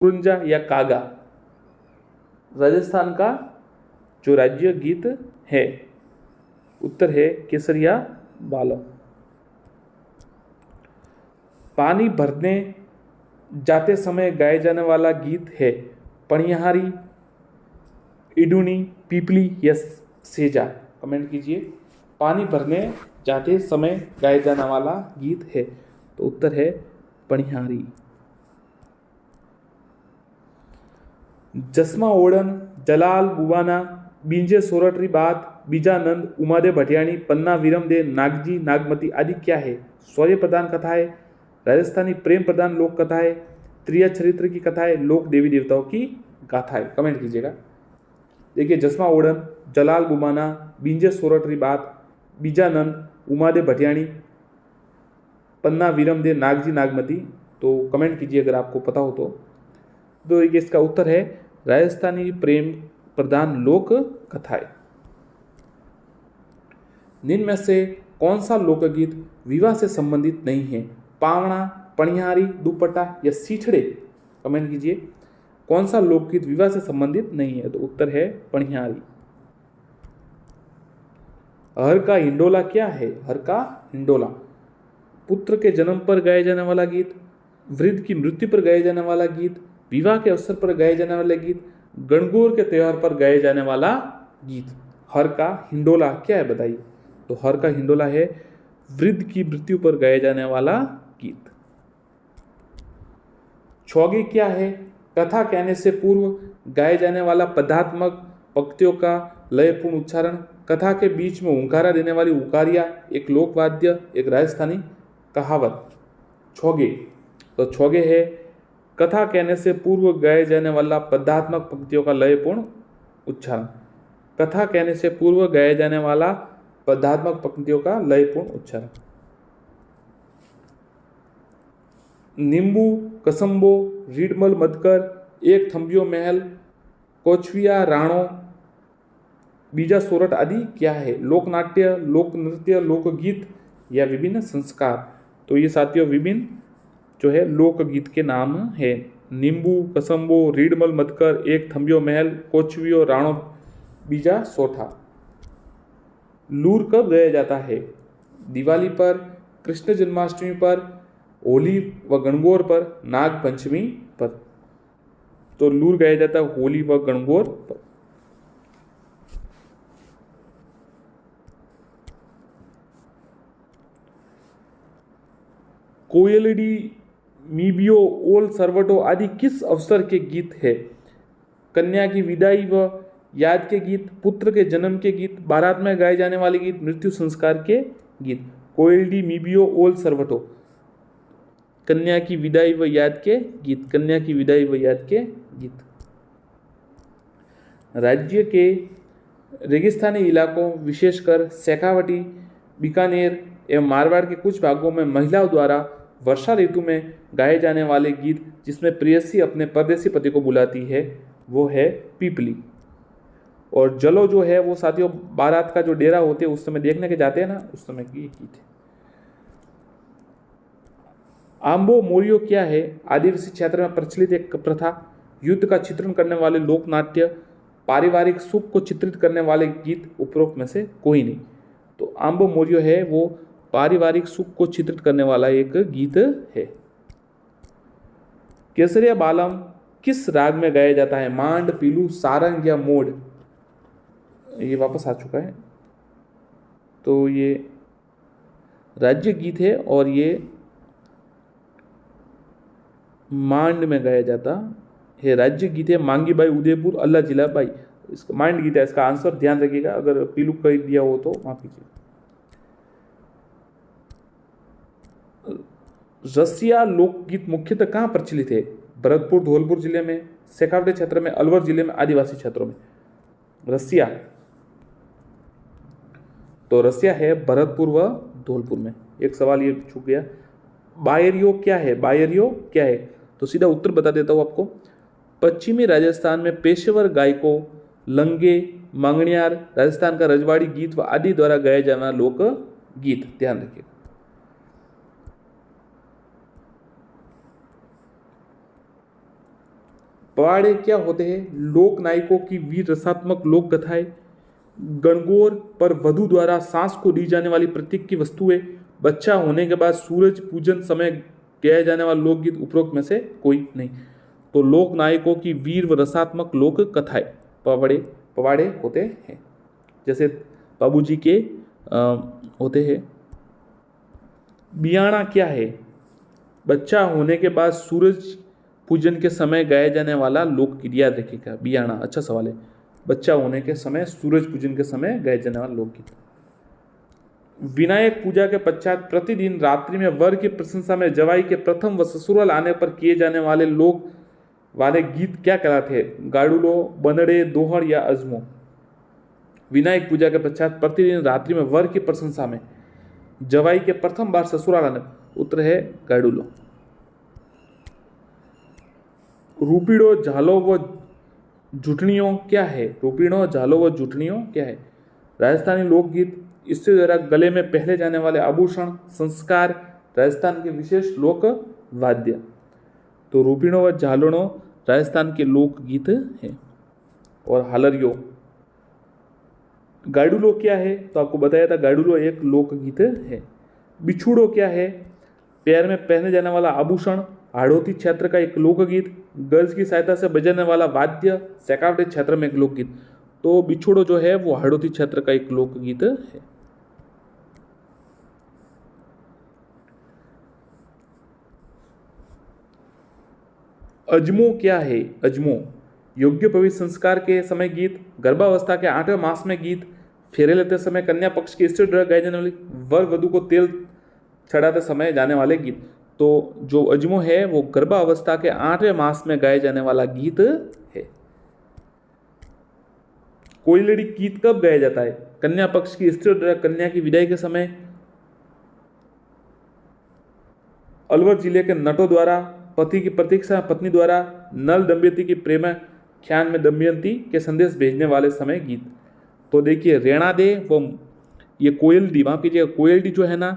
कुरुंजा या कागा राजस्थान का जो राज्य गीत है? उत्तर है केसरिया बालम। पानी भरने जाते समय गाए जाने वाला गीत है पणिहारी, इडुनी, पीपली या सेजा? कमेंट कीजिए। पानी भरने जाते समय गाए जाने वाला गीत है, तो उत्तर है पणिहारी। जसमा ओढ़न, जलाल बुवाना, बींजे सोरठरी बात, बीजानंद, उमादे भटियाणी, पन्ना विरमदे, नागजी, नागमती आदि क्या है? शौर्य प्रधान कथा है, राजस्थानी प्रेम प्रधान लोक कथा है, त्रिया चरित्र की कथा है, लोक देवी देवताओं की गाथा है? कमेंट कीजिएगा। देखिए, जसमा ओढ़न, जलाल बुमाना, बींजे सोरठरी बात, बीजानंद, उमादे भटियाणी, पन्ना विरमदे, नागजी, नागमती, तो कमेंट कीजिए अगर आपको पता हो तो इसका उत्तर है राजस्थानी प्रेम प्रधान लोक कथाएं। निम्न में से कौन सा लोकगीत विवाह से संबंधित नहीं है? पावना, पणिहारी, दुपट्टा या सीठड़े? कमेंट कीजिए। कौन सा लोकगीत विवाह से संबंधित नहीं है? तो उत्तर है पणिहारी। हर का हिंडोला क्या है? हर का हिंडोला पुत्र के जन्म पर गाया जाने वाला गीत, वृद्ध की मृत्यु पर गाया जाने वाला गीत, विवाह के अवसर पर गाए जाने वाला गीत, गणगौर के त्योहार पर गाए जाने वाला गीत। हर का हिंडोला क्या है बताइए? तो हर का हिंडोला है वृद्ध की मृत्यु पर गाया जाने वाला गीत। छौगे क्या है? कथा कहने से पूर्व गाए जाने वाला पदात्मक पंक्तियों का लयपूर्ण उच्चारण, कथा के बीच में हुंकारा देने वाली उकारिया, एक लोकवाद्य, एक राजस्थानी कहावत। छौगे, तो छौगे है कथा कहने से पूर्व गाए जाने वाला पदात्मक पंक्तियों का लयपूर्ण उच्चारण। कथा कहने से पूर्व गाए जाने वाला पदात्मक पंक्तियों का लयपूर्ण उच्चारण। नींबू, कसम्बो, रीडमल मदकर, एक थंबियो महल, कोचविया राणो, बीजा सोरठ आदि क्या है? लोकनाट्य, लोक नृत्य, लोकगीत या विभिन्न संस्कार? तो ये साथियों विभिन्न जो है लोकगीत के नाम है। नींबू, कसम्बो, रीडमल मदकर, एक थंबियो महल, कोचवियो राणो, बीजा सोठा। लूर कब गाया जाता है? दिवाली पर, कृष्ण जन्माष्टमी पर, होली व गणगौर पर, नाग पंचमी पर? तो लूर गाया जाता है होली व गणगौर पर। कोयलडी, मीबियो, ओल सर्वटो आदि किस अवसर के गीत है? कन्या की विदाई व याद के गीत, पुत्र के जन्म के गीत, बारात में गाए जाने वाले गीत, मृत्यु संस्कार के गीत। कोयलडी, मीबियो, ओल सर्वटो, कन्या की विदाई व याद के गीत, कन्या की विदाई व याद के गीत। राज्य के रेगिस्तानी इलाकों विशेषकर शेखावटी, बीकानेर एवं मारवाड़ के कुछ भागों में महिलाओं द्वारा वर्षा ऋतु में गाए जाने वाले गीत जिसमें प्रेयसी अपने परदेसी पति को बुलाती है वो है पीपली। और जलो जो है वो साथियों बारात का जो डेरा होते हैं उस समय देखने के जाते हैं ना, उस समय की गीत है। आम्बो मोरियो क्या है? आदिवासी क्षेत्र में प्रचलित एक प्रथा, युद्ध का चित्रण करने वाले लोक नाट्य, पारिवारिक सुख को चित्रित करने वाले गीत, उपरोक्त में से कोई नहीं। तो आम्बो मोरियो है वो पारिवारिक सुख को चित्रित करने वाला एक गीत है। केसरिया बालम किस राग में गाया जाता है? मांड, पीलू, सारंग या मोड? ये वापस आ चुका है, तो ये राज्य गीत है और ये मांड में गाया जाता है। राज्य गीत है मांगी बाई, उदयपुर, अल्लाह जिला बाई। इसका मांड गीत है, इसका आंसर ध्यान रखिएगा, अगर पीलू कह दिया हो तो माफ कीजिए। रसिया लोकगीत मुख्यतः कहाँ प्रचलित है? भरतपुर, धौलपुर जिले में, शेखावटी क्षेत्र में, अलवर जिले में, आदिवासी क्षेत्रों में। रसिया, तो रसिया है भरतपुर व धौलपुर में। एक सवाल ये छूट गया। बायरियो क्या है? बायरियो क्या है? तो सीधा उत्तर बता देता हूँ आपको। पश्चिमी राजस्थान में पेशेवर गायकों, लंगे, मांगणियार, राजस्थान का रजवाड़ी गीत व आदि द्वारा गाया जाना लोक गीत। ध्यान रखिए। पवाड़े क्या होते हैं? लोक नायकों की वीर रसात्मक लोक कथाएं। गणगौर पर वधु द्वारा सांस को दी जाने वाली प्रतीक की वस्तुएं। बच्चा होने के बाद सूरज पूजन समय गाया जाने वाला लोकगीत। उपरोक्त में से कोई नहीं। तो लोक नायकों की वीर व रसात्मक लोक कथाएं पवाड़े पवाड़े होते हैं। जैसे बाबूजी के होते हैं। बियाणा क्या है? बच्चा होने के बाद सूरज पूजन के समय गाया जाने वाला लोकगीत। याद रखिएगा, बियाणा। अच्छा सवाल है। बच्चा होने के समय, सूरज पूजन के समय गाए जाने वाला लोकगीत। विनायक पूजा के पश्चात प्रतिदिन रात्रि में वर की प्रशंसा में जवाई के प्रथम व ससुराल आने पर किए जाने वाले वाले गीत क्या कहलाते हैं? गाड़ुलो, बनड़े, दोहर या अजमो। विनायक पूजा के पश्चात प्रतिदिन रात्रि में वर की प्रशंसा में जवाई के प्रथम बार ससुराल आने, उत्तर है गाड़ुलो। रूपीड़ो, झालो व जुटनियों क्या है? रूपीड़ो, झालो व जुटनियों क्या है? राजस्थानी लोकगीत। इससे द्वारा गले में पहने जाने वाले आभूषण, संस्कार, राजस्थान के विशेष लोक वाद्य। तो रूपीणो व झालनो राजस्थान के लोकगीत है। और हालरियो। गाडुलो क्या है? तो आपको बताया था, गाडुलो एक लोकगीत है। बिछुड़ो क्या है? पैर में पहने जाने वाला आभूषण, हाड़ौती क्षेत्र का एक लोकगीत, गर्ज की सहायता से बजाने वाला वाद्य, शेखावटी क्षेत्र में एक लोकगीत। तो बिछुड़ो जो है वो हाड़ौती क्षेत्र का एक लोकगीत है। अजमो क्या है? अजमो योग्य पवित्र संस्कार के समय गीत, गर्भावस्था के 8वें मास में गीत, फेरे लेते समय कन्या पक्ष की स्त्री द्वारा गाए जाने वाली, वर वधु को तेल चढ़ाते समय जाने वाले गीत। तो जो अजमो है वो गर्भावस्था के 8वें मास में गाए जाने वाला गीत है। कोयलड़ी गीत कब गाया जाता है? कन्या पक्ष की स्त्री द्वारा कन्या की विदाई के समय, अलवर जिले के नटों द्वारा पति की प्रतीक्षा पत्नी द्वारा, नल दंपति की प्रेम ख्यान में दमयंती के संदेश भेजने वाले समय गीत। तो देखिए, रेणा दे वो ये कोयलडी, माफ कीजिएगा, कोयलडी जो है ना,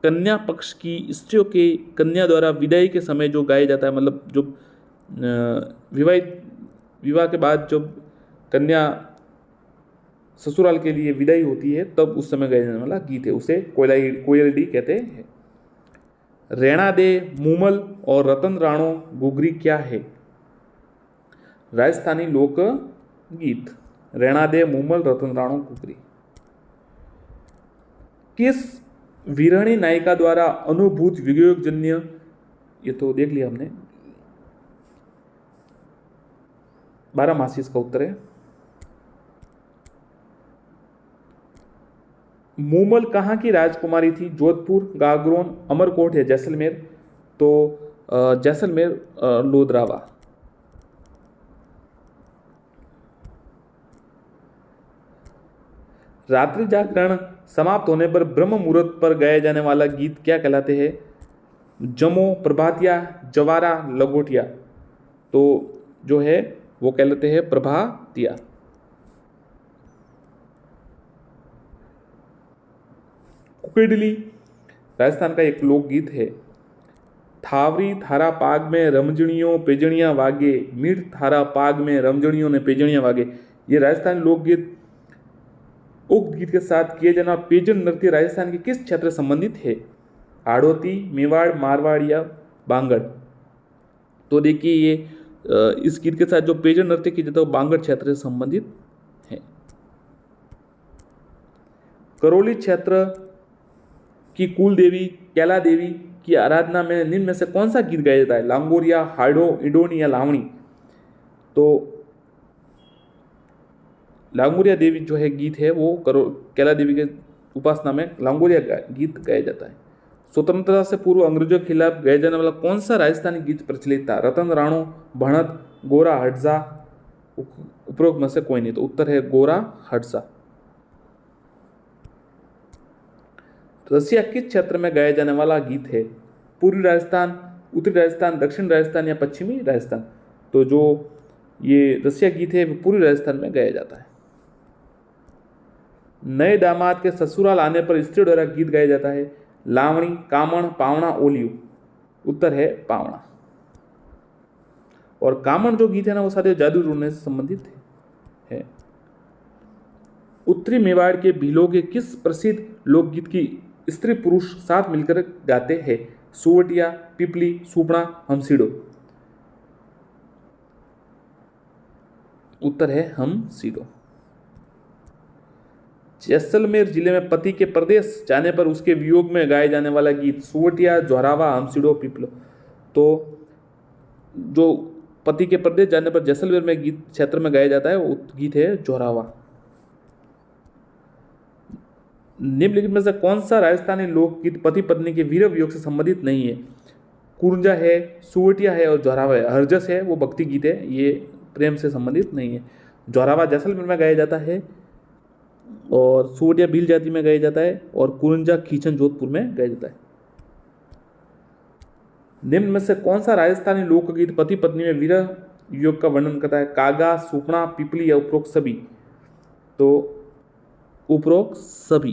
कन्या पक्ष की स्त्रियों के कन्या द्वारा विदाई के समय जो गाया जाता है, मतलब जो विवाह के बाद जब कन्या ससुराल के लिए विदाई होती है तब उस समय गाया जाने वाला गीत है, उसे कोयलडी कहते हैं। रेणा दे, मूमल और रतन राणो गुगरी क्या है? राजस्थानी लोक गीत। रेणा दे, मूमल, रतन राणो गुगरी। किस वीरणी नायिका द्वारा अनुभूत वियोगजन्य, ये तो देख लिया हमने, 12 मासी इसका उत्तर है। मूमल कहाँ की राजकुमारी थी? जोधपुर, गागरोन, अमरकोट या जैसलमेर? तो जैसलमेर, लोधरावा। रात्रि जागरण समाप्त होने पर ब्रह्म मुहूर्त पर गाए जाने वाला गीत क्या कहलाते हैं? जमो, प्रभातिया, जवारा, लंगोटिया। तो जो है वो कहलाते हैं प्रभातिया। कुकेडली राजस्थान का एक लोकगीत है। थावरी थारा पाग में रमजणियों पेजणियां वागे, मीठ थारा पाग में रमजणियों ने पेजणियां वागे। ये राजस्थानी लोकगीत उक्त गीत के साथ किए जाना पेजन नृत्य राजस्थान के किस क्षेत्र से संबंधित है? हाड़ौती, मेवाड़, मारवाड़ या बांगड़? तो देखिए, ये इस गीत के साथ जो पेजन नृत्य किया जाता है वो बांगड़ क्षेत्र से संबंधित है। करौली क्षेत्र की कुल देवी कैला देवी की आराधना में निम्न में से कौन सा गीत गाया जाता है? लांगोरिया, हाड़ो, इडोनी या लावणी? तो लांगोरिया देवी जो है गीत है वो कैला देवी के उपासना में लांगोरिया गीत गाया जाता है। स्वतंत्रता से पूर्व अंग्रेजों के खिलाफ गाया जाने वाला कौन सा राजस्थानी गीत प्रचलित था? रतन राणो, भणत, गोरा हटजा? उपरोक्त में से कोई नहीं। तो उत्तर है गोरा हटजा। रसिया किस क्षेत्र में गाया जाने वाला गीत है? पूर्वी राजस्थान, उत्तरी राजस्थान, दक्षिण राजस्थान या पश्चिमी राजस्थान? तो जो ये रसिया गीत है वो पूर्वी राजस्थान में गाया जाता है। नए दामाद के ससुराल आने पर स्त्री द्वारा गीत गाया जाता है। लावणी, कामण, पावणा, ओलियू? उत्तर है पावणा। और कामण जो गीत है ना वो सारे जादू ढूंढने से संबंधित है। उत्तरी मेवाड़ के भीलों के किस प्रसिद्ध लोकगीत की स्त्री पुरुष साथ मिलकर गाते हैं? सुवटिया, पिपली, सुपड़ा, हमसीडो। उत्तर है हमसीडो। जैसलमेर जिले में पति के प्रदेश जाने पर उसके वियोग में गाए जाने वाला गीत सुवटिया, जोरावा, हमसीडो, पिपलो। तो जो पति के प्रदेश जाने पर जैसलमेर में गीत क्षेत्र में गाया जाता है वो गीत है जोरावा। निम्नलिखित में से कौन सा राजस्थानी लोकगीत पति पत्नी के वीर वियोग से संबंधित नहीं है? कुरजा है, सुवटिया है और जोरावा है। हरजस है वो भक्ति गीत है, ये प्रेम से संबंधित नहीं है। जोरावा जैसलमेर में गाया जाता है और सुवटिया भील जाति में गाया जाता है और कुरंजा खींचन जोधपुर में गाया जाता है। निम्न में से कौन सा राजस्थानी लोकगीत पति पत्नी में वीर वियोग का वर्णन करता है? कागा, सुपड़ा, पिपली या उपरोक्त सभी। तो उपरोक्त सभी।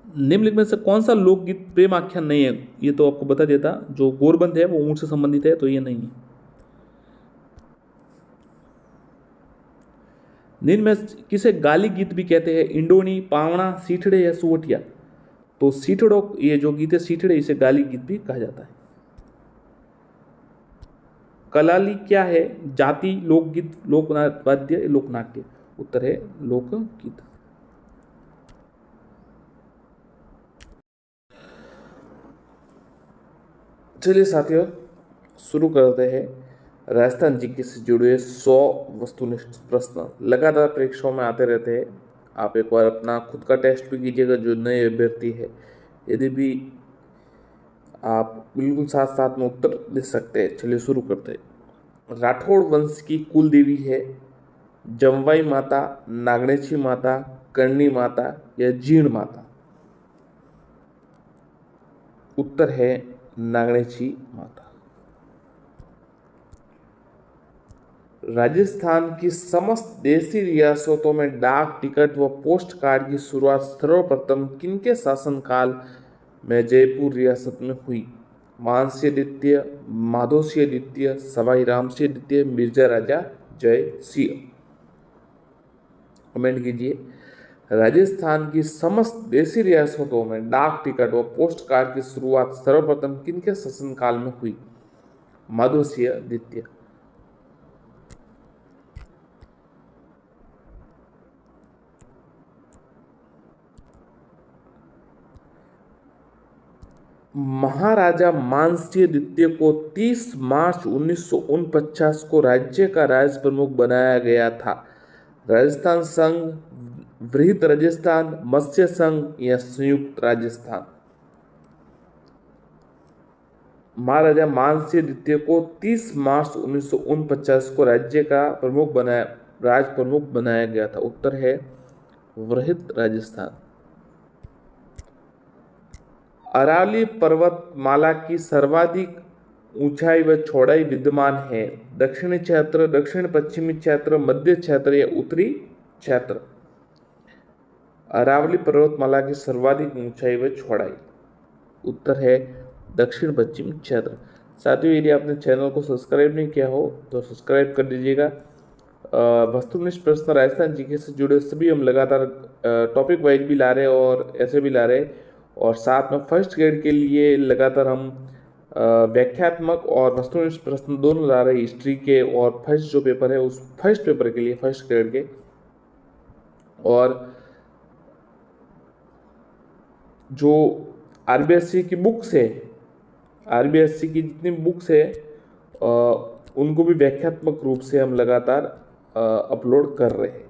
निम्नलिखित में से कौन सा लोकगीत प्रेम आख्यान नहीं है? ये तो आपको बता देता, जो गोरबंद है वो ऊंट से संबंधित है, तो ये नहीं है। निम्न में किसे गाली गीत भी कहते हैं? इंडोनी, पावना, सीठड़े या सुवटिया। तो सीठड़ो, ये जो गीत है सीठड़े, इसे गाली गीत भी कहा जाता है। कलाली क्या है? जाति, लोकगीत, लोकवाद्य, लोकनाट्य। उत्तर है लोकगीत। चलिए साथियों, शुरू करते हैं राजस्थान जीके से जुड़े 100 वस्तुनिष्ठ प्रश्न। लगातार परीक्षाओं में आते रहते हैं। आप एक बार अपना खुद का टेस्ट भी कीजिएगा जो नए अभ्यर्थी है। यदि भी आप बिल्कुल साथ साथ में उत्तर दे सकते हैं। चलिए शुरू करते हैं। राठौड़ वंश की कुल देवी है? जमवाई माता, नागणेची माता, कर्णी माता या जीर्ण माता। उत्तर है नागणेची माता। राजस्थान की समस्त देसी रियासतों में डाक टिकट व पोस्ट कार्ड की शुरुआत सर्वप्रथम किनके शासनकाल में जयपुर रियासत में हुई? मानसिंह द्वितीय, माधोसिंह द्वितीय, सवाई रामसिंह द्वितीय, मिर्जा राजा जय सिंह। कमेंट कीजिए। राजस्थान की समस्त देसी रियासतों में डाक टिकट व पोस्ट कार्ड की शुरुआत सर्वप्रथम किनके शासनकाल में हुई? माधोसिंह द्वितीय। महाराजा मानसिंह द्वितीय को 30 मार्च 1949 को राज्य का राज प्रमुख बनाया गया था। राजस्थान संघ, वृहत राजस्थान, मत्स्य संघ या संयुक्त राजस्थान। महाराजा मानसिंह द्वितीय को 30 मार्च 1949 को राज्य का राज प्रमुख बनाया गया था। उत्तर है वृहत राजस्थान। अरावली पर्वतमाला की सर्वाधिक ऊंचाई व चौड़ाई विद्यमान है? दक्षिणी क्षेत्र, दक्षिण पश्चिमी क्षेत्र, मध्य क्षेत्र या उत्तरी क्षेत्र। अरावली पर्वतमाला की सर्वाधिक ऊंचाई व चौड़ाई। उत्तर है दक्षिण पश्चिम क्षेत्र। साथियों, यदि आपने चैनल को सब्सक्राइब नहीं किया हो तो सब्सक्राइब कर दीजिएगा। वस्तुनिष्ठ प्रश्न राजस्थान जीके से जुड़े सभी हम लगातार टॉपिक वाइज भी ला रहे हैं और ऐसे भी ला रहे हैं। और साथ में फर्स्ट ग्रेड के लिए लगातार हम व्याख्यात्मक और वस्तुनिष्ठ प्रश्न दोनों ला रहे हैं, हिस्ट्री के और फर्स्ट जो पेपर है उस फर्स्ट पेपर के लिए, फर्स्ट ग्रेड के। और जो आरबीएससी की बुक्स है, आरबीएससी की जितनी बुक्स है उनको भी व्याख्यात्मक रूप से हम लगातार अपलोड कर रहे हैं।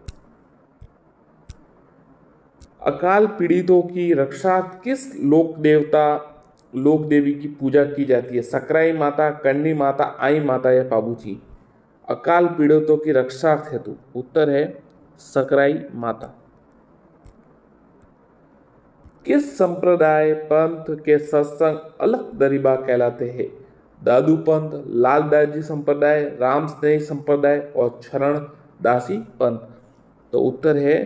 अकाल पीड़ितों की रक्षा किस लोक देवी की पूजा की जाती है? सकराई माता, कर्णी माता, आई माता या पाबूजी। अकाल पीड़ितों की रक्षा हेतु उत्तर है सकराई माता। किस संप्रदाय पंथ के सत्संग अलग दरिबा कहलाते हैं? दादू पंथ, लालदास जी संप्रदाय, राम स्नेही संप्रदाय और शरण दासी पंथ। तो उत्तर है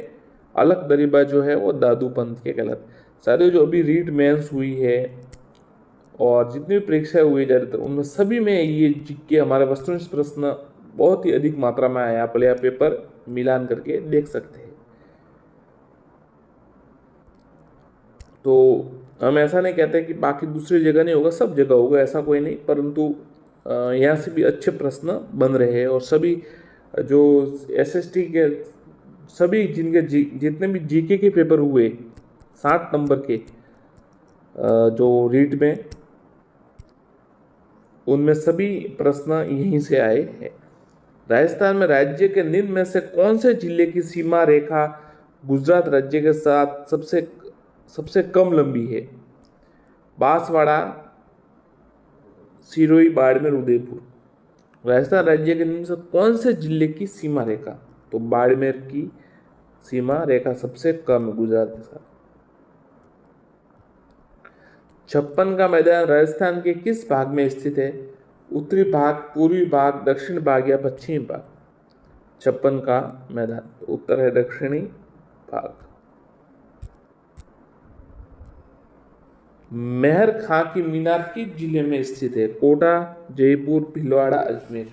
अलग दरिबा जो है वो दादू पंथ के कहलाते। साथियों, जो अभी रीट मेंस हुई है और जितनी भी परीक्षाएं हुई ज़्यादातर उनमें सभी में ये जीके हमारे वस्तुनिष्ठ प्रश्न बहुत ही अधिक मात्रा में आया। आप यह पेपर मिलान करके देख सकते हैं। तो हम ऐसा नहीं कहते कि बाकी दूसरी जगह नहीं होगा, सब जगह होगा, ऐसा कोई नहीं, परंतु यहाँ से भी अच्छे प्रश्न बन रहे हैं। और सभी जो एसएसटी के सभी जिनके जितने भी जीके के पेपर हुए 60 नंबर के जो रीट में, उनमें सभी प्रश्न यहीं से आए हैं। राजस्थान में राज्य के निम्न में से कौन से जिले की सीमा रेखा गुजरात राज्य के साथ सबसे कम लंबी है? बांसवाड़ा, सिरोही, बाड़मेर, उदयपुर। राजस्थान राज्य के निम्न से कौन से जिले की सीमा रेखा? तो बाड़मेर की सीमा रेखा सबसे कम है गुजरात के साथ। 56 का मैदान राजस्थान के किस भाग में स्थित है? उत्तरी भाग, पूर्वी भाग, दक्षिण भाग या पश्चिमी भाग? 56 का मैदान उत्तर है दक्षिणी भाग। मेहर खां की मीनार किस जिले में स्थित है? कोटा, जयपुर, भीलवाड़ा, अजमेर।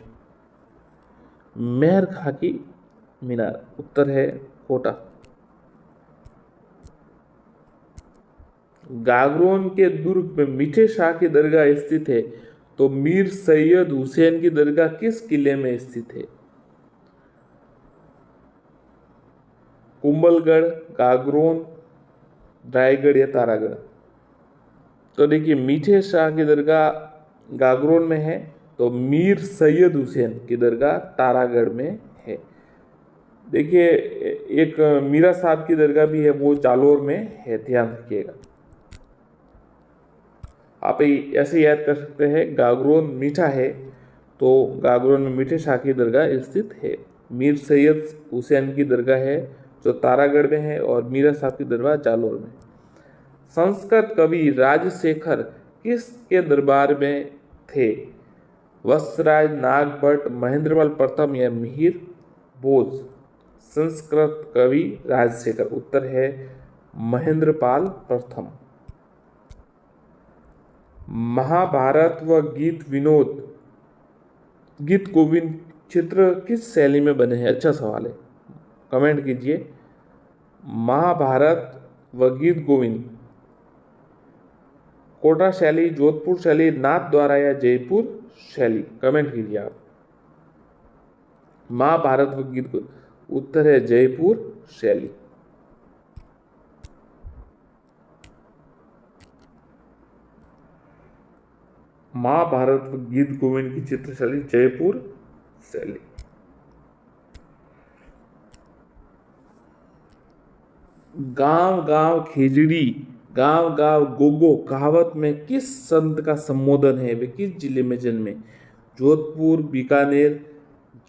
मेहर खां की मीनार उत्तर है कोटा। गागरोन के दुर्ग में मीठे शाह की दरगाह स्थित है, तो मीर सैयद हुसैन की दरगाह किस किले में स्थित है? कुंभलगढ़, गागरोन, रायगढ़ या तारागढ़? तो देखिए, मीठे शाह की दरगाह गागरोन में है, तो मीर सैयद हुसैन की दरगाह तारागढ़ में है। देखिए, एक मीरा साहब की दरगाह भी है, वो जालोर में है, ध्यान रखिएगा। आप ऐसे याद कर सकते हैं, गागरोन मीठा है तो गागरोन में मीठे शाह की दरगाह स्थित है। मीर सैयद हुसैन की दरगाह है जो तारागढ़ में है, और मीरा साहब की दरगाह जालोर में। संस्कृत कवि राजशेखर किसके दरबार में थे? वत्सराज, नागभट्ट, महेंद्रपाल प्रथम या मिहिर भोज? संस्कृत कवि राजशेखर उत्तर है महेंद्रपाल प्रथम। महाभारत व गीत गोविंद चित्र किस शैली में बने हैं? अच्छा सवाल है, कमेंट कीजिए। महाभारत व गीत गोविंद कोटा शैली, जोधपुर शैली, नाथ द्वारा या जयपुर शैली? कमेंट कीजिए आप। महाभारत व गीत गोविंद उत्तर है जयपुर शैली। महाभारत व गीत गोविंद की चित्रशैली जयपुर शैली। गांव गांव खिचड़ी, गांव गांव गोगो कहावत में किस संत का संबोधन है? वे किस जिले में जन्मे? जोधपुर, बीकानेर,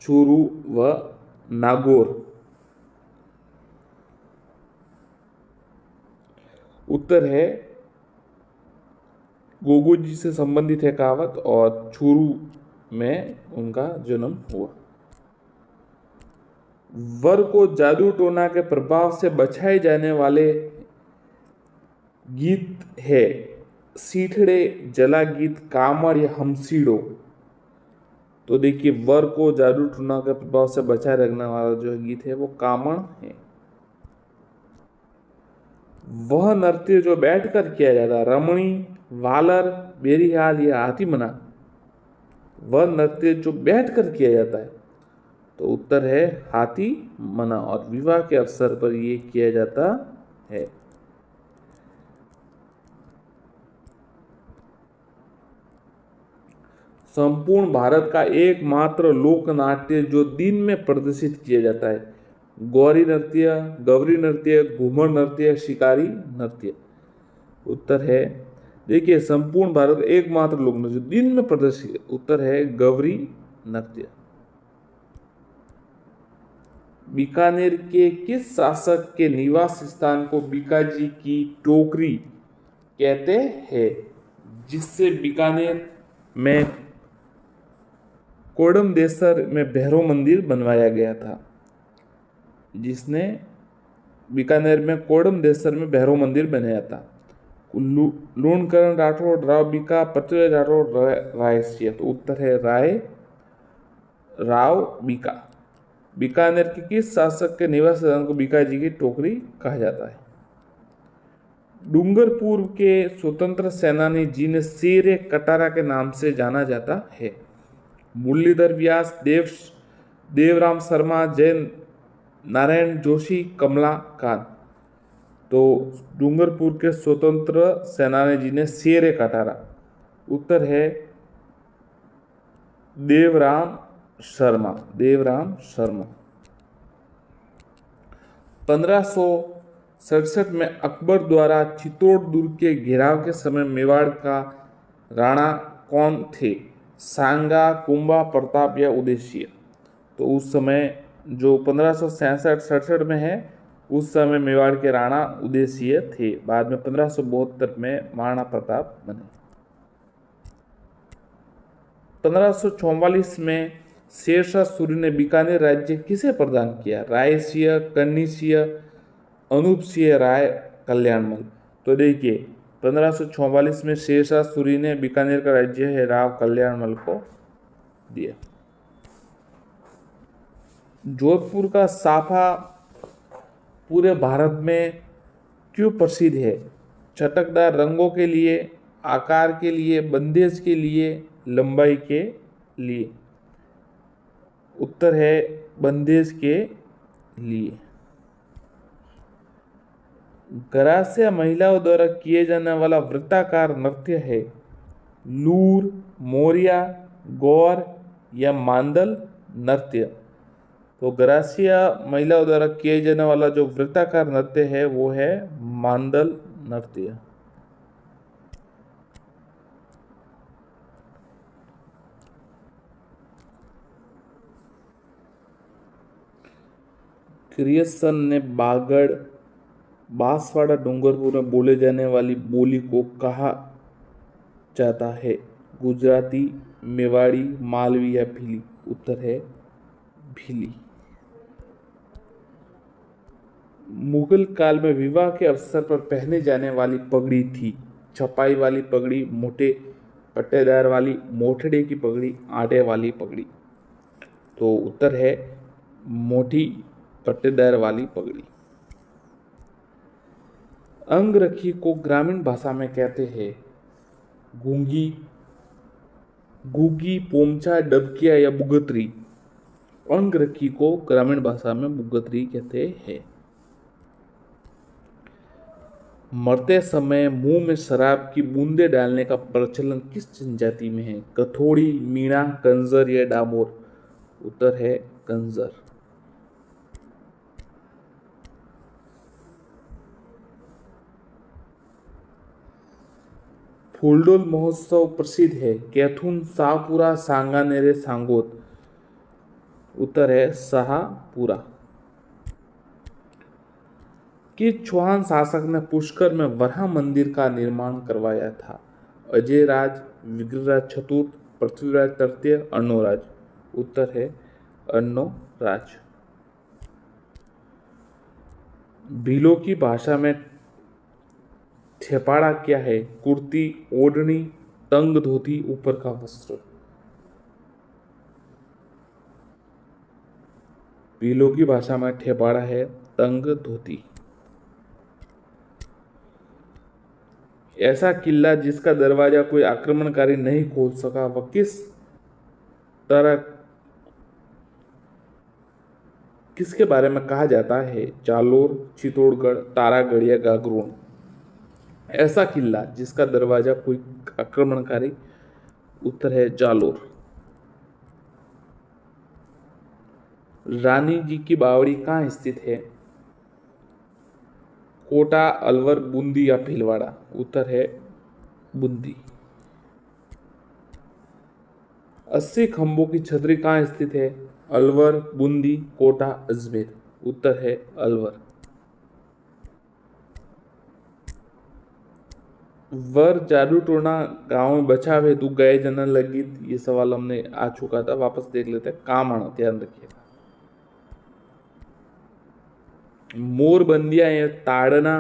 चूरू व नागौर? उत्तर है गोगो जी से संबंधित है कहावत, और चूरू में उनका जन्म हुआ। वर को जादू टोना के प्रभाव से बचाए जाने वाले गीत है सीठड़े, जला गीत, कामड़ या हमसीड़ो? तो देखिए, वर को जादू टोना के प्रभाव से बचाए रखने वाला जो गीत है वो कामड़ है। वह नृत्य जो बैठकर किया जाता है, रमणी, वालर, बेरिहाल या हाथीमना? वह नृत्य जो बैठकर किया जाता है, तो उत्तर है हाथी मना, और विवाह के अवसर पर यह किया जाता है। संपूर्ण भारत का एकमात्र लोक नाट्य जो दिन में प्रदर्शित किया जाता है? गौरी नृत्य, गौरी नृत्य, घूमर नृत्य, शिकारी नृत्य? उत्तर है, देखिए, संपूर्ण भारत एकमात्र लोक नृत्य जो दिन में प्रदर्शित, उत्तर है गौरी नृत्य। बीकानेर के किस शासक के निवास स्थान को बीकाजी की टोकरी कहते हैं, जिससे बीकानेर में कोडमदेसर में भैरव मंदिर बनवाया गया था? जिसने बीकानेर में कोडमदेसर में भैरव मंदिर बनाया था? लूणकरण राठौड़, राव बीका, पृथ्वीराज राठौड़, रायसिया। तो उत्तर है राव बीका। बीकानेर के किस शासक के निवास स्थान को बीका जी की टोकरी कहा जाता है? डूंगरपुर के स्वतंत्र सेनानी जिन्हें शेर कटारा के नाम से जाना जाता है? मुरलीधर व्यास, देवराम शर्मा, जय नारायण जोशी, कमला कांत। तो डूंगरपुर के स्वतंत्र सेनानी जिन्हें शेर कटारा। उत्तर है देवराम शर्मा। 1567 में अकबर द्वारा चित्तौड़ दुर्ग के घेराव के समय मेवाड़ का राणा कौन थे? सांगा, कुंभा, प्रताप या उदयसिंह। तो उस समय जो 1567 में है, उस समय मेवाड़ के राणा उदयसिंह थे। बाद में 1572 में महाराणा प्रताप बने। 1544 में शेरशाह सूरी ने बीकानेर राज्य किसे प्रदान किया? रायसिंह, कन्नीसिंह, अनूप सिंह राय, कल्याणमल। तो देखिए 1544 में शेरशाह सूरी ने बीकानेर का राज्य है राव कल्याणमल को दिया। जोधपुर का साफा पूरे भारत में क्यों प्रसिद्ध है? चटकदार रंगों के लिए, आकार के लिए, बंदेज के लिए, लंबाई के लिए। उत्तर है बंदेज के लिए। गरासिया महिलाओं द्वारा किए जाने वाला वृत्ताकार नृत्य है लूर, मोरिया, गौर या मांदल नृत्य। तो गरासिया महिलाओं द्वारा किए जाने वाला जो वृत्ताकार नृत्य है वो है मांदल नृत्य। ग्रियर्सन ने बांसवाड़ा डूंगरपुर में बोले जाने वाली बोली को कहा जाता है? गुजराती, मेवाड़ी, मालवी या भीली। उत्तर है भीली। मुगल काल में विवाह के अवसर पर पहने जाने वाली पगड़ी थी छपाई वाली पगड़ी, मोटे पट्टेदार वाली, मोठड़े की पगड़ी, आटे वाली पगड़ी। तो उत्तर है मोटी पट्टेदार वाली पगड़ी। अंगरखी को ग्रामीण भाषा में कहते हैं गूंगी, गुगी, पोमचा, डबकिया या बुगतरी। अंगरखी को ग्रामीण भाषा में बुगतरी कहते हैं। मरते समय मुंह में शराब की बूंदे डालने का प्रचलन किस जनजाति में है? कथोड़ी, मीणा, कंजर या डामोर। उत्तर है कंजर। फूलडोल महोत्सव प्रसिद्ध है कैथून, शाहपुरा, सांगानेर, सांगोद। उत्तर है शाहपुरा। किस चौहान शासक ने पुष्कर में वराह मंदिर का निर्माण करवाया था? अजय राज, विग्रहराज चतुर्थ, पृथ्वीराज तृतीय, अर्णोराज। उत्तर है अर्णोराज। भीलों की भाषा में ठेपाड़ा क्या है? कुर्ती, ओढ़नी, तंग धोती, ऊपर का वस्त्र। भीलों की भाषा में ठेपाड़ा है तंग धोती। ऐसा किला जिसका दरवाजा कोई आक्रमणकारी नहीं खोल सका वह किसके बारे में कहा जाता है? जालोर, चित्तौड़गढ़, तारागढ़ या गागरोन। ऐसा किला जिसका दरवाजा कोई आक्रमणकारी। उत्तर है जालोर। रानी जी की बावड़ी कहाँ स्थित है? कोटा, अलवर, बूंदी या भीलवाड़ा। उत्तर है बूंदी। 80 खंभों की छतरी कहाँ स्थित है? अलवर, बूंदी, कोटा, अजमेर। उत्तर है अलवर। वर जादू टोना गांव में बचाव हेतु गए जनन लगी। ये सवाल हमने आ चुका था, वापस देख लेते हैं। काम आना, ध्यान रखिएगा। मोरबंदिया या ताड़ना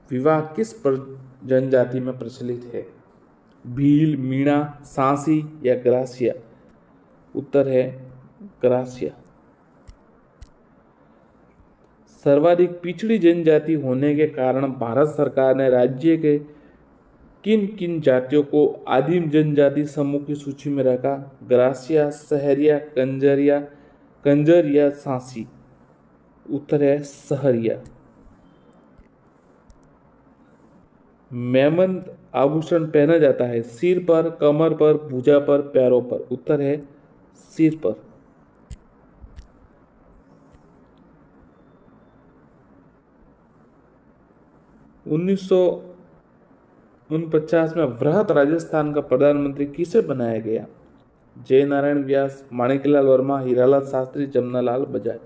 विवाह किस जनजाति में प्रचलित है? भील, मीणा, सांसी या ग्रासिया? उत्तर है ग्रासिया। सर्वाधिक पिछड़ी जनजाति होने के कारण भारत सरकार ने राज्य के किन किन जातियों को आदिम जनजाति समूह की सूची में रखा? ग्रासिया, सहरिया, कंजर या सांसी? उत्तर है सहरिया। मेमन आभूषण पहना जाता है सिर पर, कमर पर, भुजा पर, पैरों पर? उत्तर है सिर पर। 1949 में वृहत राजस्थान का प्रधानमंत्री किसे बनाया गया? जय नारायण व्यास, माणिकलाल वर्मा, हीरालाल शास्त्री, जमनालाल बजाज?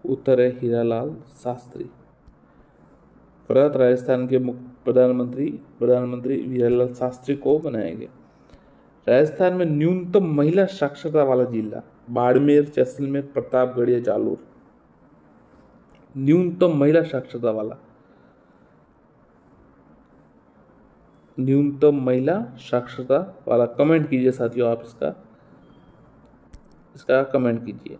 उत्तर है हीरालाल शास्त्री। वृहत राजस्थान के प्रधानमंत्री हीरालाल शास्त्री को बनाया गया। राजस्थान में न्यूनतम महिला साक्षरता वाला जिला? बाड़मेर, जैसलमेर, प्रतापगढ़ या जालोर? न्यूनतम महिला साक्षरता वाला कमेंट कीजिए साथियों, आप इसका कमेंट कीजिए।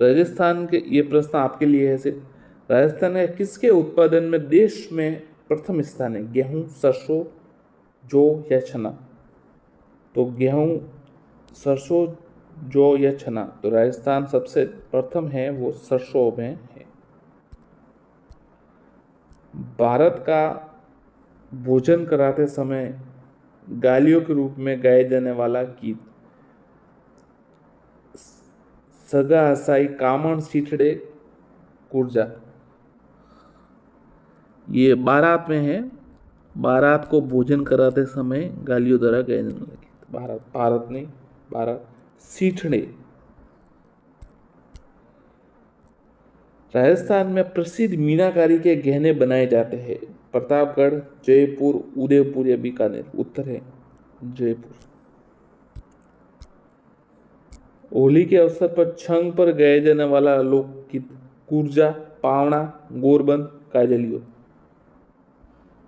राजस्थान के ये प्रश्न आपके लिए है। राजस्थान में किसके उत्पादन में देश में प्रथम स्थान है? गेहूं, सरसों, जौ या चना? तो गेहूं, सरसों, जौ या चना? तो राजस्थान सबसे प्रथम है वो सरसों में है। भारत का भोजन कराते समय गालियों के रूप में गाए जाने वाला गीत? सगा हसाई, कामण सीठड़े, कुर्जा? ये बारात में है। बारात को भोजन कराते समय गालियों द्वारा गाए जाने वाला गीत। भारत नहीं, बारात। सीठड़े। राजस्थान में प्रसिद्ध मीनाकारी के गहने बनाए जाते हैं? प्रतापगढ़, जयपुर, उदयपुर या बीकानेर? उत्तर है जयपुर। होली के अवसर पर छंग पर गाया जाने वाला लोकगीत? कुर्जा, पावना, गोरबंद, काजलियो?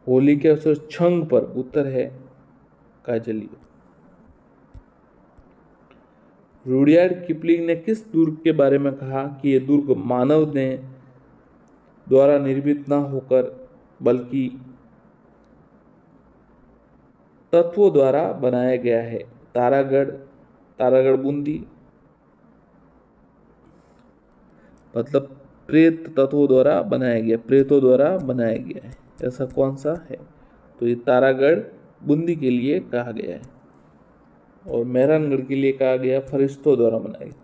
होली के अवसर छंग पर? उत्तर है काजलियो। रुडयार्ड किपलिंग ने किस दुर्ग के बारे में कहा कि यह दुर्ग मानव ने द्वारा निर्मित न होकर बल्कि तत्वों द्वारा बनाया गया है? तारागढ़ बूंदी? मतलब प्रेतों द्वारा बनाया गया है। ऐसा कौन सा है? तो ये तारागढ़ बूंदी के लिए कहा गया है। और मेहरानगढ़ के लिए कहा गया फरिश्तों द्वारा बनाया गया।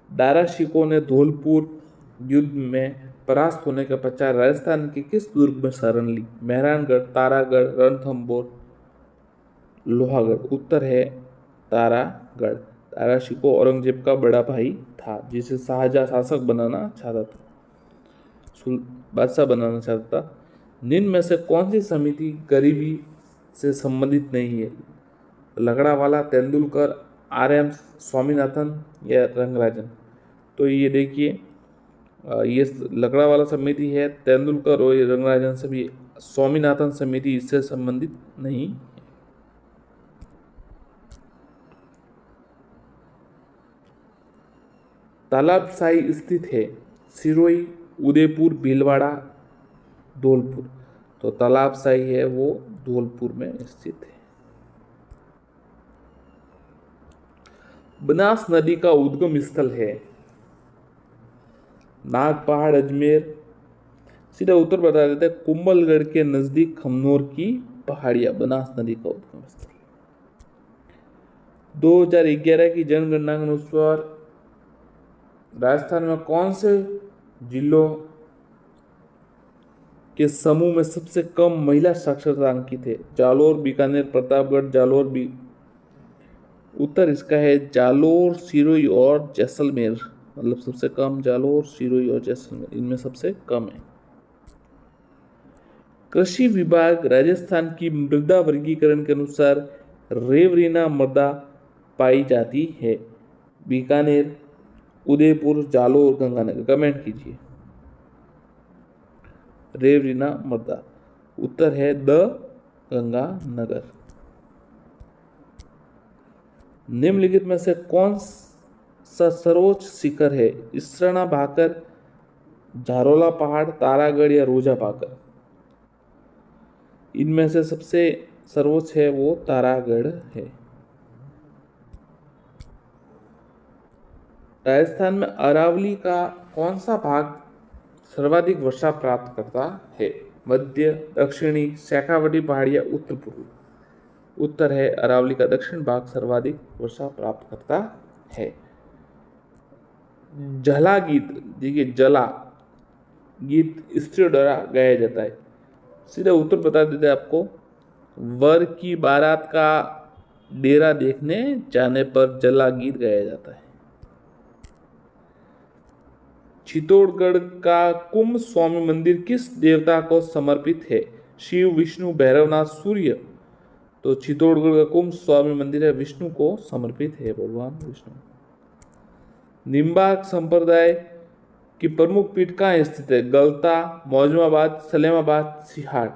दारा शिकोह ने धौलपुर युद्ध में परास्त होने के पश्चात राजस्थान के किस दुर्ग में शरण ली? मेहरानगढ़, तारागढ़, रणथंभौर, लोहागढ़? उत्तर है तारागढ़। दारा शिकोह औरंगजेब का बड़ा भाई था जिसे शाहजहां शासक बनाना चाहता था, बादशाह बनाना चाहता था। निम्न में से कौन सी समिति गरीबी से संबंधित नहीं है? लगड़ावाला, तेंदुलकर, RM स्वामीनाथन या रंगराजन? तो ये देखिए, ये लगड़ावाला समिति है, तेंदुलकर और रंगराजन से भी। स्वामीनाथन समिति इससे संबंधित नहीं है। तालाबसाई स्थित है? सिरोही, उदयपुर, भीलवाड़ा, धौलपुर? तो तालाबसाई है वो धौलपुर में स्थित है। बनास नदी का उद्गम स्थल है? नागपहाड़, अजमेर? सीधा उत्तर बता देते हैं, कुंभलगढ़ के नजदीक खमनोर की पहाड़ियां बनास नदी का उद्गम स्थल। 2011 की जनगणना के अनुसार राजस्थान में कौन से जिलों के समूह में सबसे कम महिला साक्षरता अंकित है? जालोर, बीकानेर, प्रतापगढ़, जालोर भी? उत्तर इसका है जालोर, सिरोही और जैसलमेर। मतलब सबसे कम जालोर, सिरोही और जैसलमेर, इनमें सबसे कम है। कृषि विभाग राजस्थान की मृदा वर्गीकरण के अनुसार रेवरीना मृदा पाई जाती है? बीकानेर, उदयपुर, जालोर, गंगानगर? कमेंट कीजिए। रेवरीना मर्दा। उत्तर है द गंगानगर। निम्नलिखित में से कौन सा सर्वोच्च शिखर है? इसराना भाकर, झारोला पहाड़, तारागढ़ या रोजा भाकर? इनमें से सबसे सर्वोच्च है वो तारागढ़ है। राजस्थान में अरावली का कौन सा भाग सर्वाधिक वर्षा प्राप्त करता है? मध्य, दक्षिणी, शेखावटी पहाड़ी या उत्तर पूर्व? उत्तर है अरावली का दक्षिण भाग सर्वाधिक वर्षा प्राप्त करता है। जला गीत, देखिए जला गीत स्त्रियों द्वारा गाया जाता है। सीधा उत्तर बता देते हैं आपको। वर की बारात का डेरा देखने जाने पर जला गीत गाया जाता है। चित्तौड़गढ़ का कुंभ स्वामी मंदिर किस देवता को समर्पित है? शिव, विष्णु, भैरवनाथ, सूर्य? तो चित्तौड़गढ़ का कुंभ स्वामी मंदिर है विष्णु को समर्पित है, भगवान विष्णु। निम्बार्क संप्रदाय की प्रमुख पीठ कहाँ स्थित है? गलता, मौजमाबाद, सलेमाबाद, सिहाड़?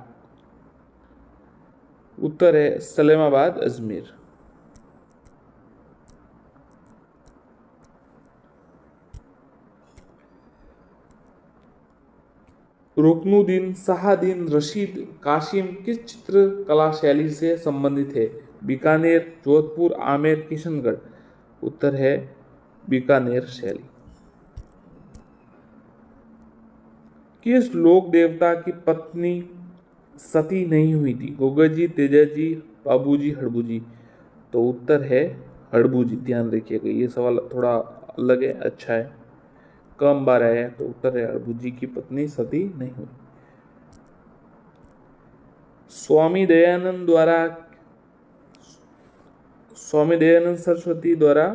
उत्तर है सलेमाबाद, अजमेर। रुकनुद्दीन शाहदीन रशीद कासिम किस चित्रकला शैली से संबंधित है? बीकानेर, जोधपुर, आमेर, किशनगढ़? उत्तर है बीकानेर शैली। किस लोक देवता की पत्नी सती नहीं हुई थी? गोगजी, तेजाजी, बाबूजी, हड़बूजी? तो उत्तर है हड़बूजी। ध्यान रखिएगा, ये सवाल थोड़ा अलग है, अच्छा है, कम बार आया है। तो उत्तर है हड़बूजी की पत्नी सती नहीं हुई। स्वामी दयानंद सरस्वती द्वारा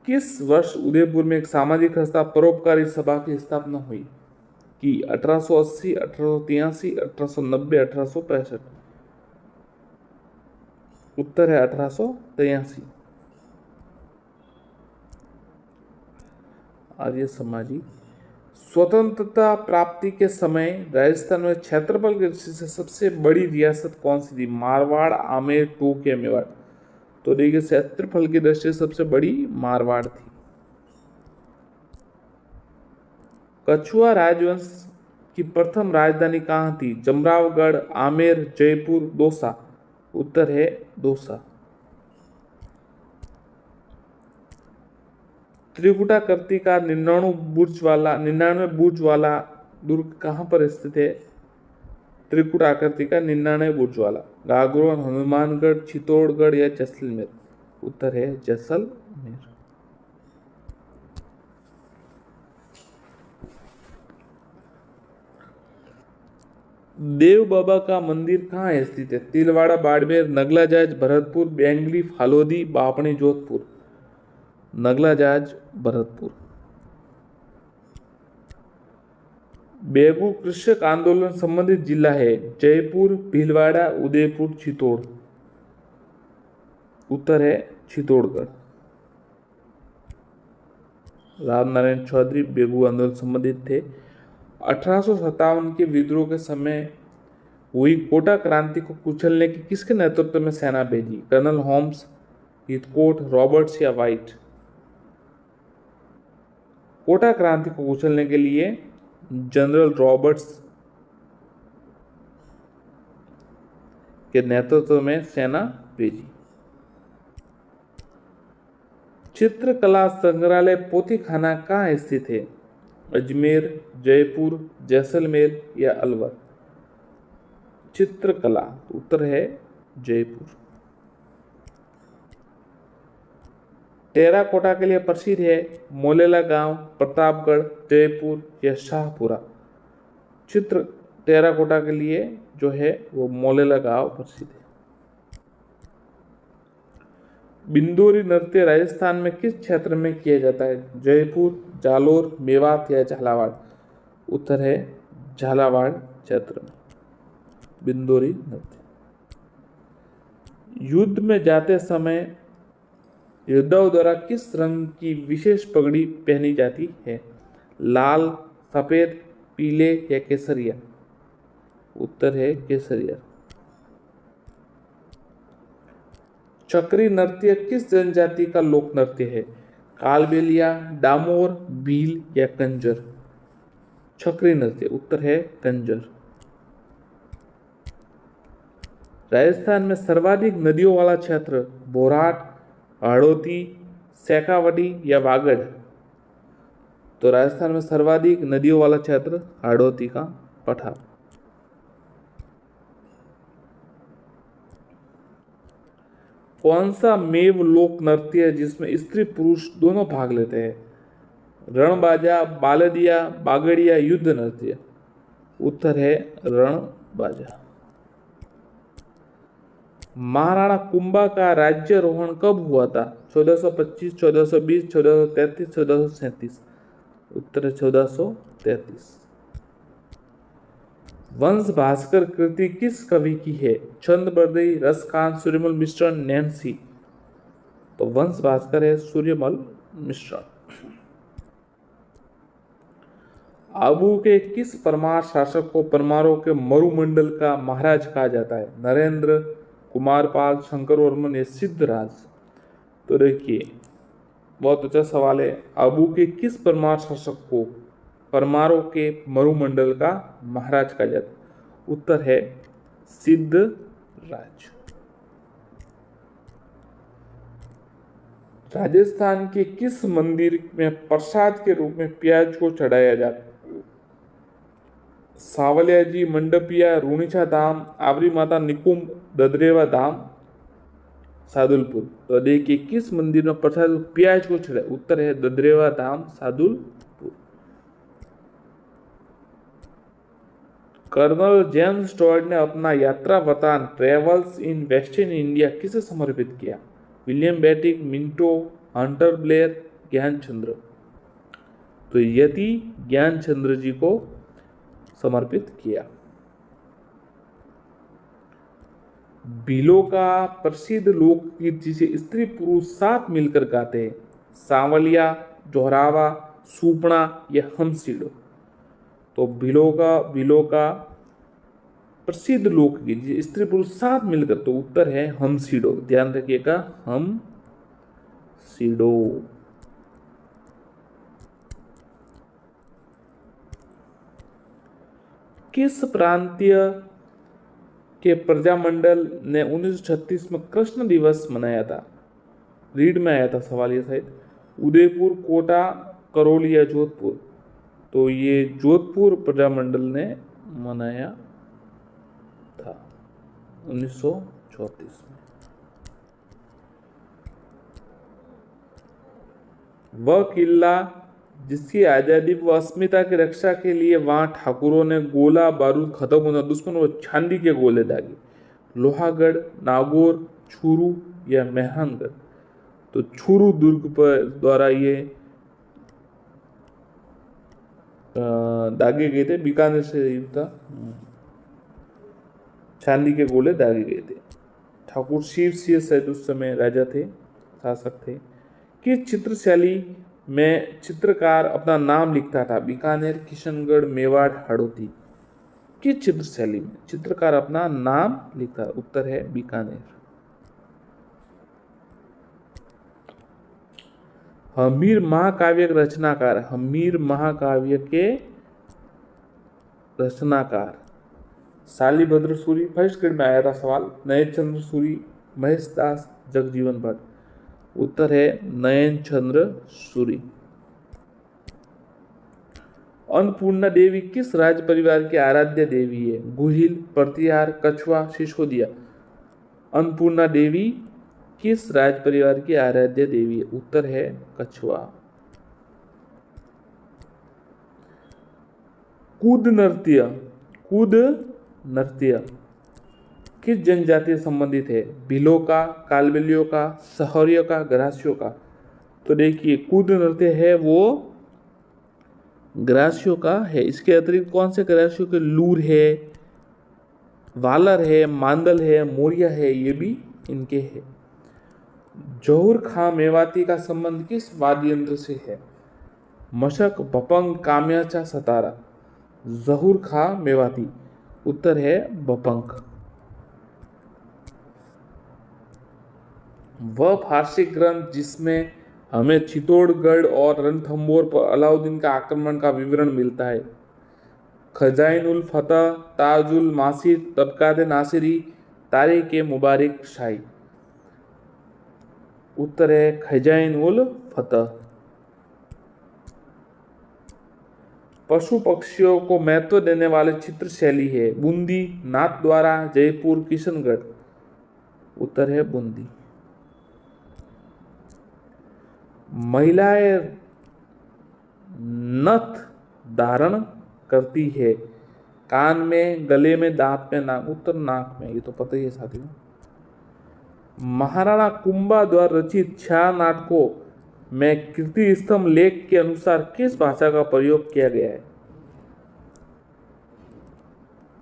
किस वर्ष उदयपुर में एक सामाजिक संस्था परोपकारी सभा की स्थापना हुई? कि 1880, 1883, 1890, 1865? उत्तर है 1883। आर्य समाजी। स्वतंत्रता प्राप्ति के समय राजस्थान में क्षेत्रफल की दृष्टि से सबसे बड़ी रियासत कौन सी थी? मारवाड़, आमेर, टोंक या मेवाड़? तो देखिए क्षेत्रफल की दृष्टि से सबसे बड़ी मारवाड़ थी। कछुआ राजवंश की प्रथम राजधानी कहाँ थी? जमरावगढ़, आमेर, जयपुर, दौसा? उत्तर है दौसा। त्रिकुटाकृति का 99 बुर्ज वाला दुर्ग कहाँ पर स्थित है? त्रिकुटाकृति का 99 बुर्ज वाला? गागरोन, हनुमानगढ़, चित्तौड़गढ़ या जैसलमेर? उत्तर है जैसलमेर। देव बाबा का मंदिर कहाँ स्थित है? तिलवाड़ा, बाड़मेर, नगला जाज, भरतपुर, बेंगली, फालोदी, बापणी, जोधपुर? नगला जाज, भरतपुर। बेगू कृषक आंदोलन संबंधित जिला है? जयपुर, भीलवाड़ा, उदयपुर, चित्तौड़? उत्तर है चित्तौड़गढ़। रामनारायण चौधरी बेगू आंदोलन संबंधित थे। 1857 के विद्रोह के समय हुई कोटा क्रांति को कुचलने की किसके नेतृत्व में सेना भेजी? कर्नल होम्स, हिथकोट, रॉबर्ट्स या वाइट? कोटा क्रांति को कुचलने के लिए जनरल रॉबर्ट्स के नेतृत्व में सेना भेजी। चित्रकला संग्रहालय पोथीखाना कहाँ स्थित है? अजमेर, जयपुर, जैसलमेर या अलवर? चित्रकला, उत्तर है जयपुर। टेराकोटा के लिए प्रसिद्ध है मोलेला गांव, प्रतापगढ़, जयपुर या शाहपुरा? चित्र टेराकोटा के लिए जो है वो मोलेला गांव प्रसिद्ध है। बिंदोरी नृत्य राजस्थान में किस क्षेत्र में किया जाता है? जयपुर, जालोर, मेवात या झालावाड़? उत्तर है झालावाड़ क्षेत्र में बिंदोरी नृत्य। युद्ध में जाते समय योद्धाओं द्वारा किस रंग की विशेष पगड़ी पहनी जाती है? लाल, सफेद, पीले या केसरिया? उत्तर है केसरिया। चक्री नृत्य किस जनजाति का लोक नृत्य है? कालबेलिया, डामोर, भील या कंजर? चक्री नृत्य, उत्तर है कंजर। राजस्थान में सर्वाधिक नदियों वाला क्षेत्र बोराट, हाड़ौती, शेखावटी या वागड़? तो राजस्थान में सर्वाधिक नदियों वाला क्षेत्र हाड़ौती का पठार। कौन सा मेव लोक नृत्य है जिसमें स्त्री पुरुष दोनों भाग लेते हैं? रणबाजा, बालदिया, बागड़िया, युद्ध नृत्य? उत्तर है रणबाजा। महाराणा कुंभा का राज्यारोहण कब हुआ था? 1425, 1420, 1433, 1437? उत्तर है 1433। वंश भास्कर कृति किस कवि की है? छंदबरदई, रसखान, सूर्यमल मिश्रण, नैन्सी? तो वंश भास्कर है सूर्यमल मिश्रण। आबू के किस परमार शासक को परमारों के मरुमंडल का महाराज कहा जाता है? नरेंद्र, कुमारपाल, शंकरवर्मन या सिद्धराज? तो देखिए बहुत अच्छा सवाल है। आबू के किस परमार शासक को परमारों के मरुमंडल का महाराज कहा जाता है? उत्तर है सिद्धराज। राजस्थान के किस मंदिर में प्रसाद के रूप में प्याज को चढ़ाया जाता है? सावलिया जी, मंडपिया, रूणीछा धाम, आवरी माता निकुंभ, ददरेवा धाम, सादुलपुर? तो देखिए किस मंदिर में प्रसाद प्याज को चढ़ाया? उत्तर है ददरेवा धाम, सादुलपुर। कर्नल जेम्स टॉड ने अपना यात्रा वृतांत ट्रेवल्स इन वेस्टर्न इंडिया किसे समर्पित किया? William Bentinck, Minto, Hunter Blair, Gyanchandra? तो यति ज्ञानचंद्र जी को समर्पित किया। भीलों का प्रसिद्ध लोकगीत जिसे स्त्री पुरुष साथ मिलकर गाते हैं? सांवलिया, जोहरावा, सूपना या हमसीड़ो? तो भीलों का प्रसिद्ध लोकगीत जिसे स्त्री पुरुष साथ मिलकर, तो उत्तर है हमसीड़ो। ध्यान रखिएगा, हमसीड़ो। किस प्रांतीय के प्रजामंडल ने 1936 में कृष्ण दिवस मनाया था? रीड में आया था सवाल ये शायद। उदयपुर, कोटा, करौली या जोधपुर? तो ये जोधपुर प्रजामंडल ने मनाया था 1934 में। वह किला जिसकी आजादी व अस्मिता की रक्षा के लिए वहां ठाकुरों ने गोला बारूद खत्म होना दुश्मनों व चांदी के गोले दागे? लोहागढ़, नागौर, छुरू या मेहरानगढ़? तो छुरू दुर्ग पर द्वारा ये दागे गए थे। बीकानेर से युद्ध था, चांदी के गोले दागे गए थे। ठाकुर शिव सिंह शायद उस समय राजा थे, शासक थे। किस चित्रशैली में चित्रकार अपना नाम लिखता था? बीकानेर, किशनगढ़, मेवाड़, हाड़ौती? किस चित्रशैली में चित्रकार अपना नाम लिखता? उत्तर है बीकानेर। हमीर महाकाव्य के रचनाकार? हमीर महाकाव्य के रचनाकार शालिभद्र सूरी? फर्स्ट ग्रेड में आया था सवाल। नयन चंद्र सूरी, महेश दास, जगजीवन भट्ट? उत्तर है नयन चंद्र सूरी। अन्नपूर्णा देवी किस राज परिवार की आराध्य देवी है? गुहिल, प्रतिहार, कछुआ, सिसोदिया? अन्नपूर्णा देवी किस राज परिवार की आराध्य देवी है? उत्तर है कछुआ। कूद नृत्य किस जनजाति से संबंधित है? भीलों का, कालबेलियों का, सहरियों का, ग्रासियों का? तो देखिए कूद नृत्य है वो ग्रासियों का है। इसके अतिरिक्त कौन से ग्रासियों के? लूर है, वालर है, मांदल है, मोरिया है, ये भी इनके है। जौहर खां मेवाती का संबंध किस वाद्य यंत्र से है? मशक, भपंग, काम्याचा, सतारा? जहूर खां मेवाती उत्तर है बपंक। वह फारसी ग्रंथ जिसमें हमें चित्तौड़गढ़ और रणथंभौर पर अलाउद्दीन का आक्रमण का विवरण मिलता है। खजाइनुल फतह, ताजुल मासिर, तबकात नासिरी, तारीख मुबारक शाही। उत्तर है खजाइनुल फतह। पशु पक्षियों को महत्व देने वाले चित्र शैली है बूंदी, नाथद्वारा, जयपुर, किशनगढ़। उत्तर है बूंदी। महिलाएं नथ धारण करती है कान में, गले में, दांत में, नाक। उत्तर नाक में, ये तो पता ही है साथियों। महाराणा कुंभा द्वारा रचित 6 नाटकों में कीर्ति स्तंभ लेख के अनुसार किस भाषा का प्रयोग किया गया है?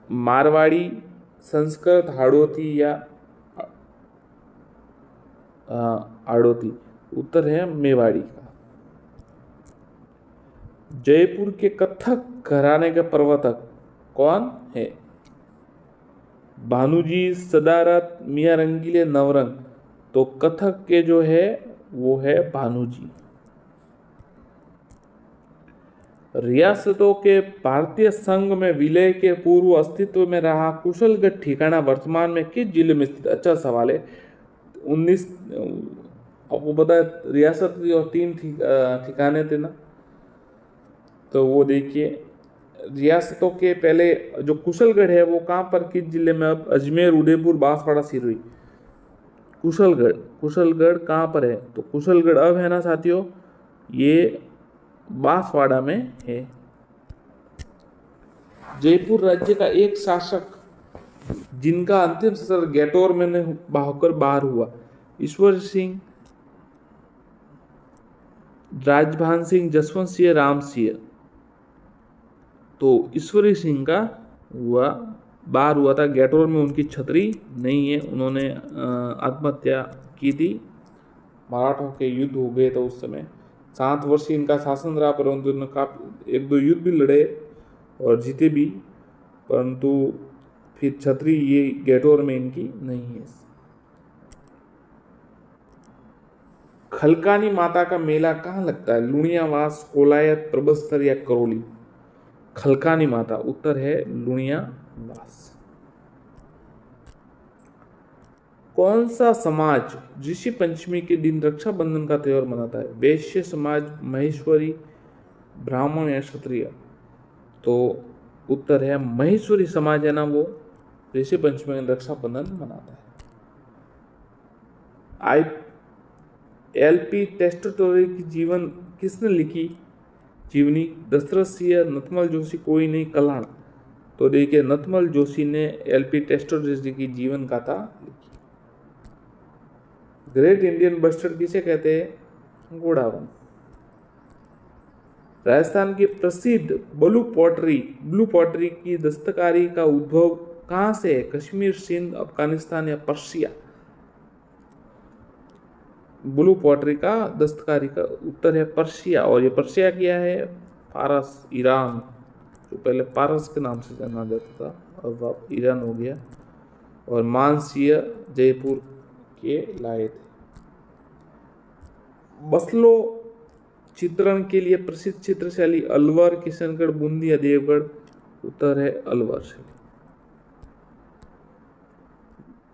मारवाड़ी, संस्कृत, हाड़ौती या हाड़ौती। उत्तर है मेवाड़ी का। जयपुर के कथक घराने के प्रवर्तक कौन है? भानुजी, सदारत, मियां रंगीले, नवरंग। तो कथक के जो है वो है भानुजी। रियासतों के भारतीय संघ में विलय के पूर्व अस्तित्व में रहा कुशलगढ़ ठिकाना वर्तमान में किस जिले में स्थित? अच्छा सवाल है। 19 आपको पता है रियासत थी और 3 ठिकाने थे ना, तो वो देखिए रियासतों के पहले जो कुशलगढ़ है वो कहाँ पर, किस जिले में? अब अजमेर, उदयपुर, बांसवाड़ा, सिरोही। कुशलगढ़ कहाँ पर है? तो कुशलगढ़ अब है ना साथियों, ये बांसवाड़ा में है। जयपुर राज्य का एक शासक जिनका अंतिम संस्कार गैटोर में होकर बाहर हुआ, ईश्वर सिंह, राजभान सिंह, जसवंत सिंह, राम सिंह। तो ईश्वरी सिंह का बाहर हुआ था गैटोर में, उनकी छतरी नहीं है, उन्होंने आत्महत्या की थी। मराठों के युद्ध हो गए तो उस समय 7 वर्ष इनका शासन रहा, परंतु उन्होंने काफी 1-2 युद्ध भी लड़े और जीते भी, परंतु फिर छतरी ये गैटोर में इनकी नहीं है। खलकानी माता का मेला कहाँ लगता है? लुणियावास, कोलायत, प्रबस्तर या करौली। खलकानी माता। उत्तर है लुणियावास। कौन सा समाज ऋषि पंचमी के दिन रक्षाबंधन का त्योहार मनाता है? वैश्य समाज, महेश्वरी, ब्राह्मण या क्षत्रिय। तो उत्तर है महेश्वरी समाज है ना, वो ऋषि पंचमी में रक्षाबंधन मनाता है। LP टेस्टोरी की जीवन किसने लिखी? जीवनी दशरथ सिंह, नथमल जोशी, कोई नहीं, कल्हाण। तो देखिए नथमल जोशी ने LP टेस्टोरी की जीवन गाथा लिखी। ग्रेट इंडियन बस्टर्ड किसे कहते हैं? घोड़ावन। राजस्थान की प्रसिद्ध ब्लू पॉटरी की दस्तकारी का उद्भव कहाँ से है? कश्मीर, सिंध, अफगानिस्तान या पर्शिया। ब्लू पॉटरी का दस्तकारी का उत्तर है पर्शिया। और ये पर्शिया क्या है? फारस, ईरान, जो पहले पारस के नाम से जाना जाता था, अब ईरान हो गया। और मानसिंह जयपुर के लाए थे। बसलो चित्रण के लिए प्रसिद्ध चित्रशैली अलवर, किशनगढ़, बूंदी या देवगढ़। उत्तर है अलवर शैली।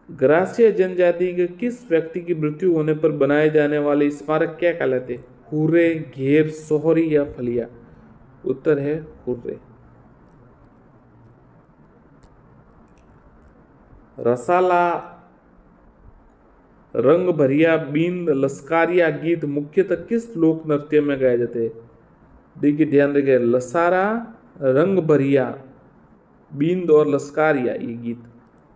ग्रासीय जनजाति के किस व्यक्ति की मृत्यु होने पर बनाए जाने वाले स्मारक क्या कहलाते? हुर्रे, घेर, सोहरी या फलिया। उत्तर है हुर्रे। रसाला, रंग भरिया, बींद, लस्कारिया गीत मुख्यतः किस लोक नृत्य में गाए जाते हैं? देखिए ध्यान रखिए, लसारा, रंग भरिया, बींद और लस्कारिया ये गीत।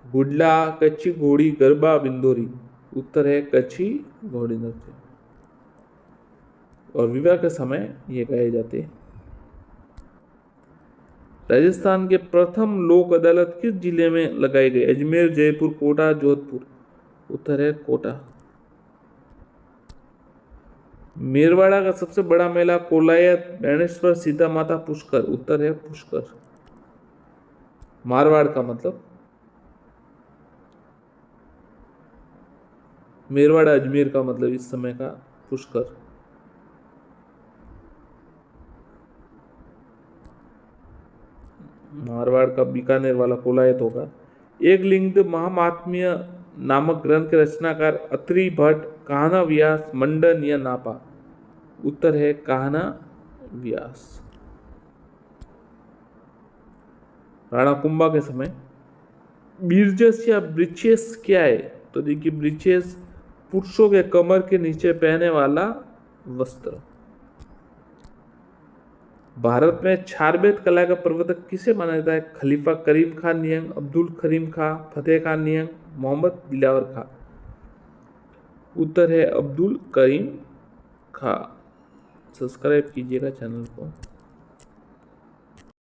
गुडला, कच्ची घोड़ी, गरबा, बिंदोरी। उत्तर है कच्ची घोड़ी नृत्य। और विवाह के समय ये गाए जाते हैं। राजस्थान के प्रथम लोक अदालत किस जिले में लगाई गई? अजमेर, जयपुर, कोटा, जोधपुर। उत्तर है कोटा। मेरवाड़ा का सबसे बड़ा मेला कोलायत, बेणेश्वर, सीता माता, पुष्कर। उत्तर है पुष्कर। मारवाड़ का मतलब मेरवाड़ अजमेर का मतलब इस समय का पुष्कर। मारवाड़ का बीकानेर वाला कोलायत होगा। एक लिंग महामात्म्य नामक ग्रंथ के रचनाकार अत्रि भट्ट, कान्हा व्यास, मंडन या नापा। उत्तर है कान्हा व्यास। राणा कुंभा के समय बीरजस या ब्रिचेस क्या है? तो देखिए ब्रिचेस पुरुषों के कमर के नीचे पहने वाला वस्त्र। भारत में चारबेद कला का प्रवर्तक किसे माना जाता है? खलीफा करीम खान नियंग, अब्दुल करीम खां, फतेह खान नियंग, मोहम्मद दिलावर खां। उत्तर है अब्दुल करीम खां। सब्सक्राइब कीजिएगा चैनल को।